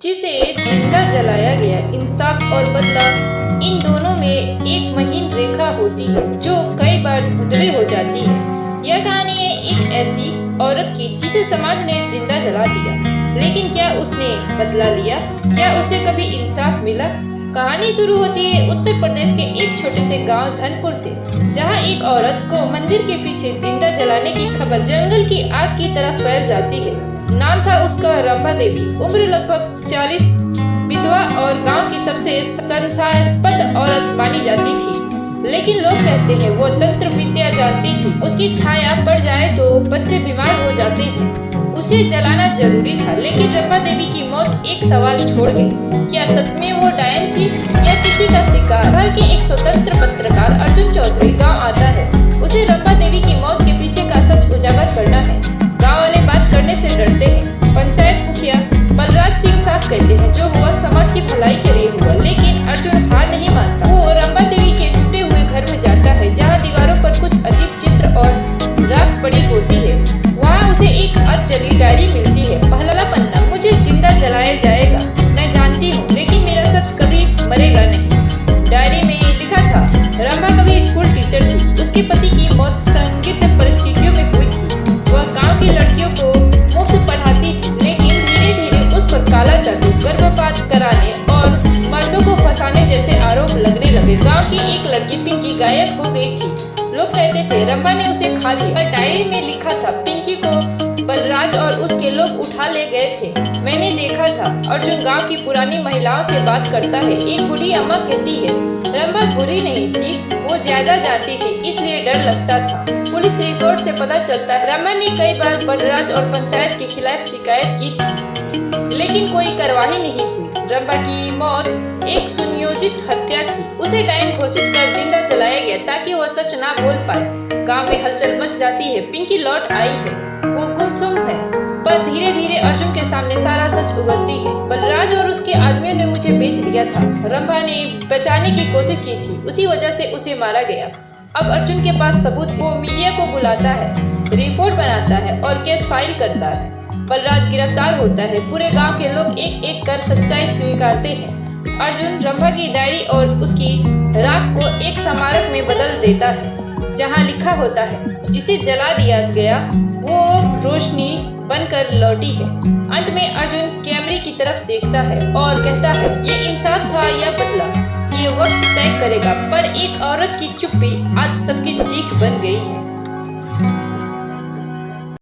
जिसे जिंदा जलाया गया। इंसाफ और बदला, इन दोनों में एक महीन रेखा होती है जो कई बार धुंधली हो जाती है। यह कहानी है एक ऐसी औरत की जिसे समाज ने जिंदा जला दिया, लेकिन क्या उसने बदला लिया? क्या उसे कभी इंसाफ मिला? कहानी शुरू होती है उत्तर प्रदेश के एक छोटे से गांव धनपुर से, जहां एक औरत को मंदिर के पीछे जिंदा जलाने की खबर जंगल की आग की तरह फैल जाती है। नाम था उसका रंभा देवी। उम्र लगभग 40, विधवा और गांव की सबसे संशयास्पद औरत मानी जाती थी। लेकिन लोग कहते हैं वो तंत्र विद्या जानती थी। उसकी छाया पड़ जाए तो बच्चे बीमार हो जाते हैं। उसे जलाना जरूरी था, लेकिन रंभा देवी की मौत एक सवाल छोड़ गई। क्या सच में वो डायन थी या किसी का शिकार? बिहार के एक स्वतंत्र पत्रकार अर्जुन चौधरी गांव आता है। उसे रंभा देवी की मौत के पीछे का सच उजागर करना है। गांव वाले बात करने से डरते हैं। पंचायत मुखिया बलराज सिंह साफ कहते हैं जो हुआ समाज की भलाई के लिए हुआ, लेकिन अर्जुन हार नहीं मानता। वो रंभा देवी के टूटे हुए घर में जाता है, जहाँ दीवारों पर कुछ अजीब चित्र और राख पड़ी होती है। वहाँ उसे एक अधजली डायरी मिलती है। पहला पन्ना, मुझे जिंदा जलाया जाएगा, मैं जानती हूँ, लेकिन मेरा सच कभी मरेगा नहीं। डायरी में लिखा था, रंभा कभी स्कूल टीचर थी। उसके पति की मौत संदिग्ध परिस्थितियों में हुई थी। वह गांव की लड़कियों को मुफ्त पढ़ाती थी, लेकिन धीरे धीरे उस पर काला जादू, गर्भपात कराने और मर्दों को फंसाने जैसे आरोप लगने लगे। गांव की एक लड़की पिंकी गायब हो गई थी। लोग कहते थे रंभा ने उसे खा लिया, पर डायरी में लिखा था पिंकी को बलराज और उसके लोग उठा ले गए थे। मैंने देखा था। अर्जुन गांव की पुरानी महिलाओं से बात करता है। एक बूढ़ी अम्मा कहती है रंभा बुरी नहीं थी, वो ज्यादा जानती थी, इसलिए डर लगता था। पुलिस रिपोर्ट से पता चलता है रंभा ने कई बार बलराज और पंचायत के खिलाफ शिकायत की थी, लेकिन कोई कार्रवाई नहीं हुई। रंभा की मौत एक सुनियोजित हत्या थी। उसे डायन घोषित कर जिंदा जलाया गया ताकि वह सच ना बोल पाए। गांव में हलचल मच जाती है। पिंकी लौट आई है, वो गुमसुम है, पर धीरे धीरे अर्जुन के सामने सारा सच उगलती है। बलराज और उसके आदमियों ने मुझे बेच दिया था। रंभा ने बचाने की कोशिश की थी, उसी वजह से उसे मारा गया। अब अर्जुन के पास सबूत। वो मीडिया को बुलाता है, रिपोर्ट बनाता है और केस फाइल करता है। बलराज गिरफ्तार होता है। पूरे गांव के लोग एक एक कर सच्चाई स्वीकारते हैं। अर्जुन रंभा की डायरी और उसकी राख को एक स्मारक में बदल देता है, जहां लिखा होता है जिसे जला दिया गया वो रोशनी बनकर लौटी है। अंत में अर्जुन कैमरे की तरफ देखता है और कहता है ये इंसाफ था या बदला, ये वक्त तय करेगा। पर एक औरत की चुप्पी आज सबकी चीख बन गई है।